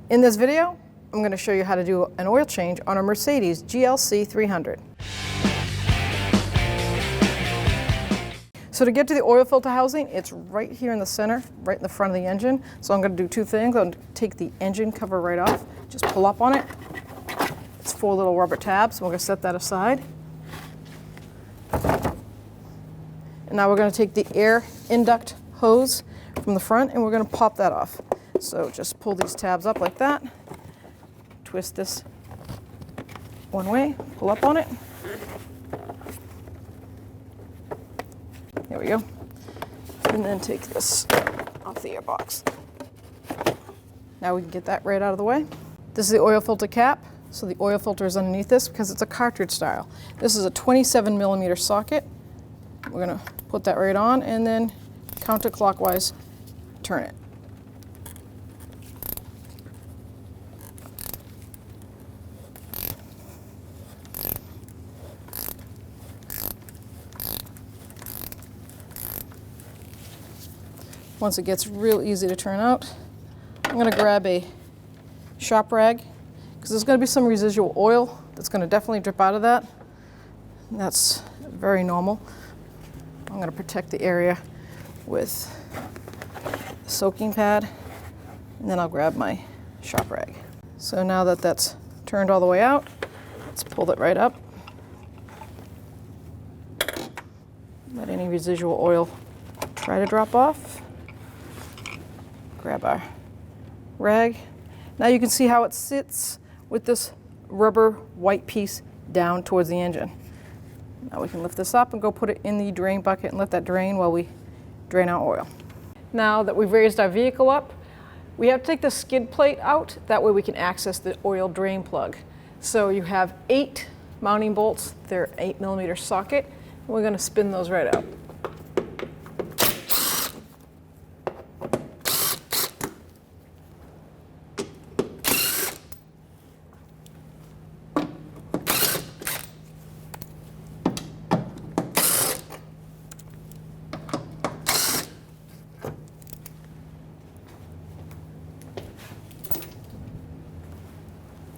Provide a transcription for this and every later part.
In this video, I'm going to show you how to do an oil change on a Mercedes GLC300. So to get to the oil filter housing, it's right here in the center, right in the front of the engine. So I'm going to do two things. I'm going to take the engine cover right off, just pull up on it. It's 4 little rubber tabs, so we're going to set that aside. And now we're going to take the air induct hose from the front and we're going to pop that off. So just pull these tabs up like that, twist this one way, pull up on it. There we go. And then take this off the air box. Now we can get that right out of the way. This is the oil filter cap. So the oil filter is underneath this because it's a cartridge style. This is a 27mm socket. We're going to put that right on and then counterclockwise turn it. Once it gets real easy to turn out, I'm going to grab a shop rag because there's going to be some residual oil that's going to definitely drip out of that. And that's very normal. I'm going to protect the area with a soaking pad, and then I'll grab my shop rag. So now that that's turned all the way out, let's pull it right up. Let any residual oil try to drop off. Grab our rag. Now you can see how it sits with this rubber white piece down towards the engine. Now we can lift this up and go put it in the drain bucket and let that drain while we drain our oil. Now that we've raised our vehicle up, we have to take the skid plate out. That way we can access the oil drain plug. So you have 8 mounting bolts. They're 8mm socket. And we're going to spin those right out.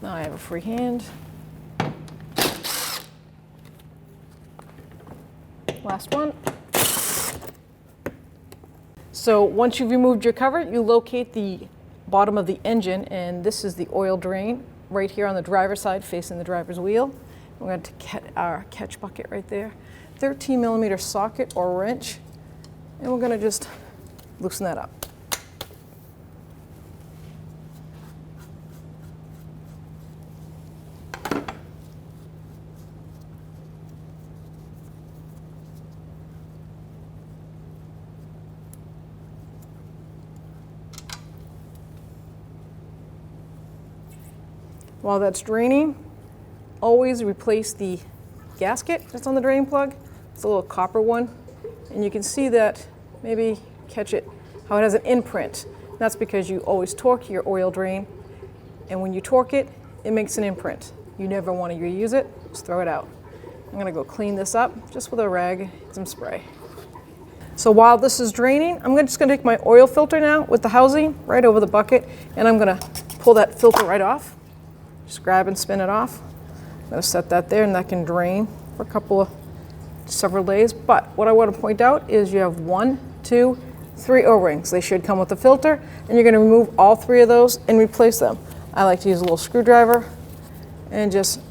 Now I have a free hand. Last one. So once you've removed your cover, you locate the bottom of the engine, and this is the oil drain right here on the driver's side facing the driver's wheel. We're going to get our catch bucket right there. 13mm socket or wrench, and we're going to just loosen that up. While that's draining, always replace the gasket that's on the drain plug. It's a little copper one, and you can see that, maybe catch it, how it has an imprint. That's because you always torque your oil drain, and when you torque it, it makes an imprint. You never want to reuse it, just throw it out. I'm going to go clean this up just with a rag and some spray. So while this is draining, I'm just going to take my oil filter now with the housing right over the bucket, and I'm going to pull that filter right off. Just grab and spin it off. I'm going to set that there, and that can drain for several days. But what I want to point out is you have 1, 2, 3 O-rings. They should come with the filter, and you're going to remove all 3 of those and replace them. I like to use a little screwdriver and just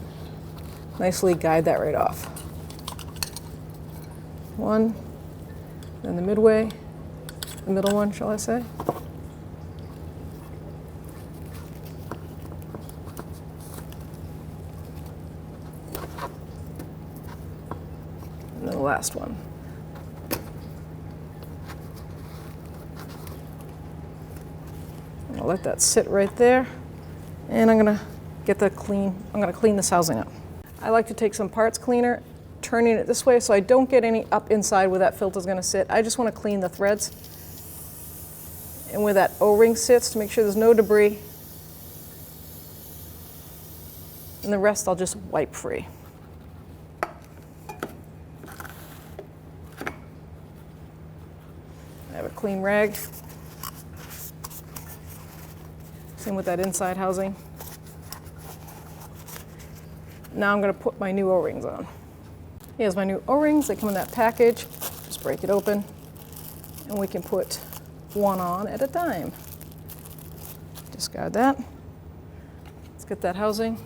nicely guide that right off. 1, then the midway, the middle one, shall I say. And then the last one. I'll let that sit right there, and I'm going to clean this housing up. I like to take some parts cleaner, turning it this way so I don't get any up inside where that filter is going to sit. I just want to clean the threads and where that O-ring sits to make sure there's no debris. And the rest I'll just wipe free. I have a clean rag. Same with that inside housing. Now I'm going to put my new O-rings on. Here's my new O-rings. They come in that package. Just break it open, and we can put one on at a time. Discard that. Let's get that housing.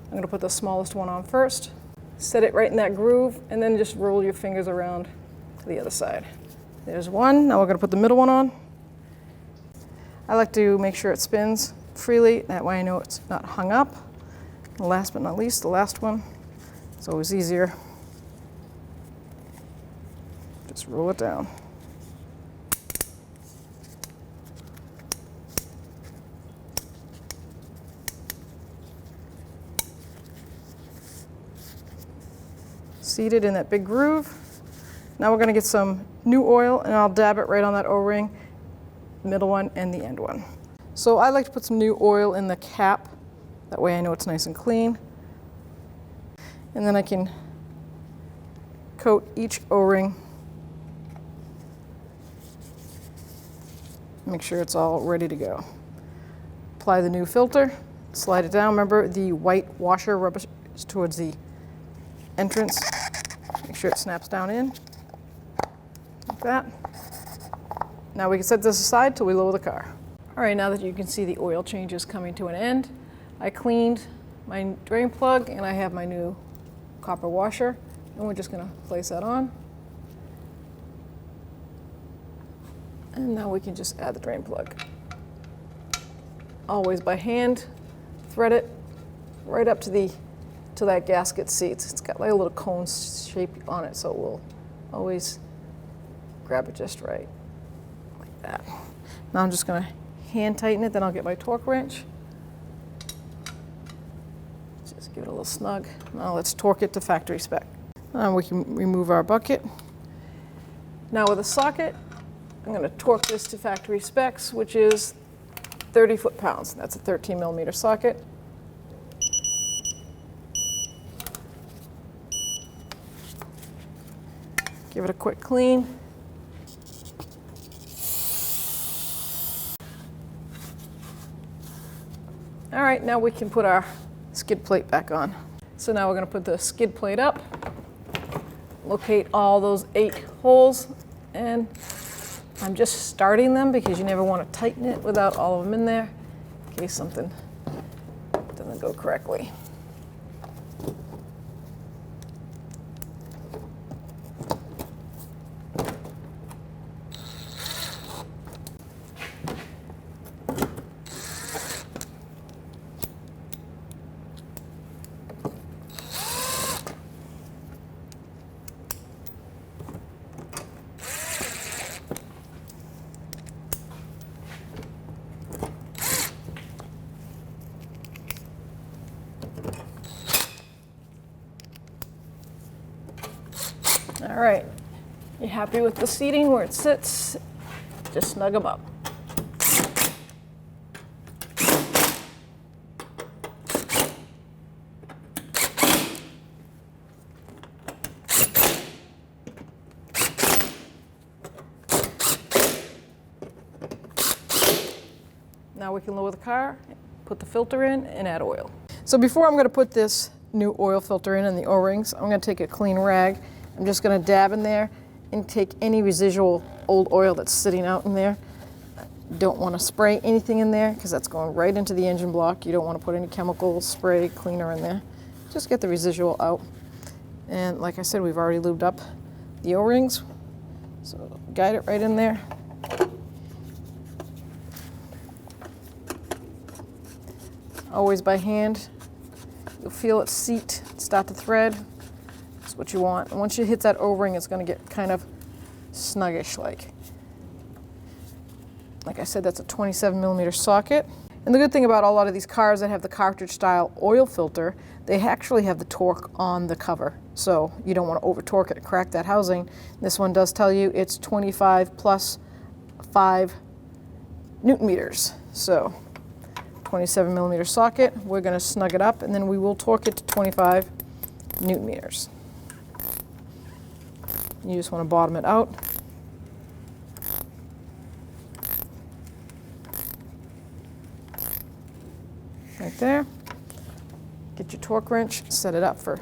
I'm going to put the smallest one on first. Set it right in that groove, and then just roll your fingers around to the other side. There's one. Now we're going to put the middle one on. I like to make sure it spins freely. That way I know it's not hung up. And last but not least, the last one. It's always easier. Just roll it down. Seated in that big groove. Now we're going to get some new oil, and I'll dab it right on that O-ring, middle one and the end one. So I like to put some new oil in the cap. That way I know it's nice and clean. And then I can coat each O-ring. Make sure it's all ready to go. Apply the new filter, slide it down. Remember, the white washer rubber is towards the entrance. Make sure it snaps down in, like that. Now we can set this aside till we lower the car. All right, now that you can see the oil change is coming to an end, I cleaned my drain plug and I have my new copper washer, and we're just gonna place that on. And now we can just add the drain plug. Always by hand, thread it right up to that gasket seats. It's got like a little cone shape on it, so we'll always grab it just right, like that. Now I'm just gonna hand tighten it, then I'll get my torque wrench. Just give it a little snug. Now let's torque it to factory spec. Now we can remove our bucket. Now with a socket, I'm gonna torque this to factory specs, which is 30 foot-pounds. That's a 13mm socket. Give it a quick clean. All right, now we can put our skid plate back on. So now we're going to put the skid plate up, locate all those 8 holes, and I'm just starting them because you never want to tighten it without all of them in there in case something doesn't go correctly. All right, you happy with the seating where it sits? Just snug them up. Now we can lower the car, put the filter in, and add oil. So before I'm going to put this new oil filter in and the O-rings, I'm going to take a clean rag. I'm just going to dab in there and take any residual old oil that's sitting out in there. Don't want to spray anything in there because that's going right into the engine block. You don't want to put any chemical spray cleaner in there. Just get the residual out. And like I said, we've already lubed up the O-rings. So guide it right in there. Always by hand. You'll feel it seat, start to thread. That's what you want. And once you hit that O-ring, it's going to get kind of snuggish like. Like I said, that's a 27mm socket. And the good thing about a lot of these cars that have the cartridge style oil filter, they actually have the torque on the cover. So you don't want to over torque it and crack that housing. This one does tell you it's 25 plus 5 Newton meters. So 27mm socket, we're going to snug it up and then we will torque it to 25 Newton meters. You just want to bottom it out. right there. Get your torque wrench, set it up for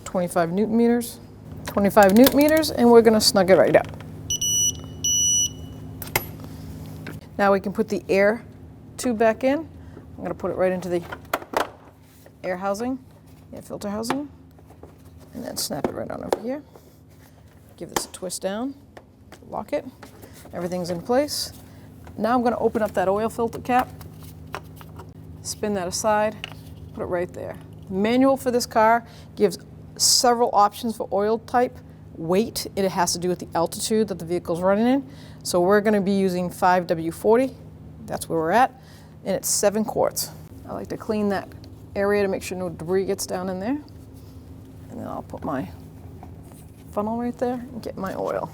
25 Newton meters. 25 Newton meters, and we're going to snug it right up. Now we can put the air tube back in. I'm going to put it right into the air housing, air filter housing, and then snap it right on over here. Give this a twist down, lock it. Everything's in place. Now I'm going to open up that oil filter cap, spin that aside, put it right there. The manual for this car gives several options for oil type. Weight, it has to do with the altitude that the vehicle's running in. So we're going to be using 5W40, that's where we're at, and it's 7 quarts. I like to clean that area to make sure no debris gets down in there. And then I'll put my funnel right there and get my oil.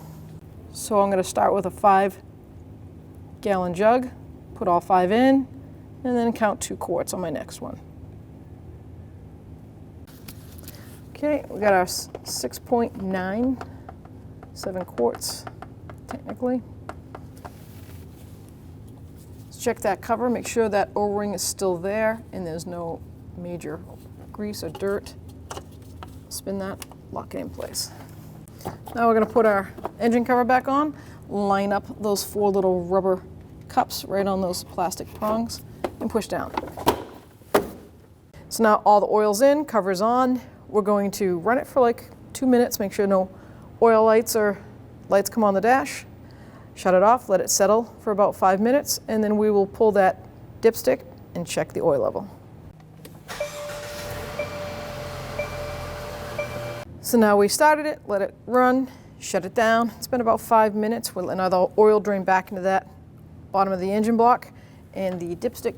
So I'm going to start with a 5-gallon jug, put all 5 in, and then count 2 quarts on my next one. Okay, we got our 6.9, 7 quarts, technically. Let's check that cover, make sure that O-ring is still there and there's no major grease or dirt. Spin that, lock it in place. Now we're going to put our engine cover back on, line up those 4 little rubber cups right on those plastic prongs, and push down. So now all the oil's in, cover's on. We're going to run it for like 2 minutes, make sure no oil lights or lights come on the dash. Shut it off, let it settle for about 5 minutes, and then we will pull that dipstick and check the oil level. So now we started it, let it run, shut it down. It's been about 5 minutes. We'll let the oil drain back into that bottom of the engine block, and the dipstick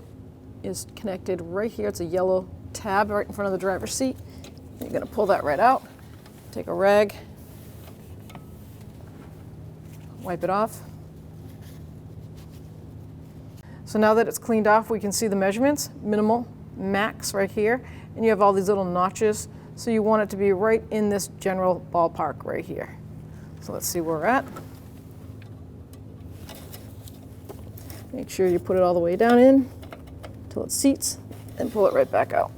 is connected right here. It's a yellow tab right in front of the driver's seat. You're going to pull that right out, take a rag, wipe it off. So now that it's cleaned off, we can see the measurements, minimal, max right here, and you have all these little notches. So you want it to be right in this general ballpark right here. So let's see where we're at. Make sure you put it all the way down in until it seats, and pull it right back out.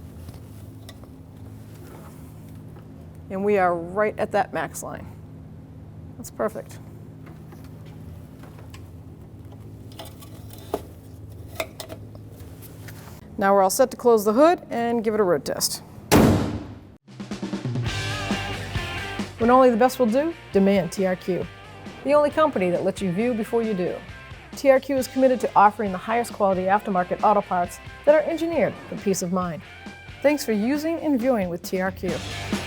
And we are right at that max line. That's perfect. Now we're all set to close the hood and give it a road test. When only the best will do, demand TRQ. The only company that lets you view before you do. TRQ is committed to offering the highest quality aftermarket auto parts that are engineered for peace of mind. Thanks for using and viewing with TRQ.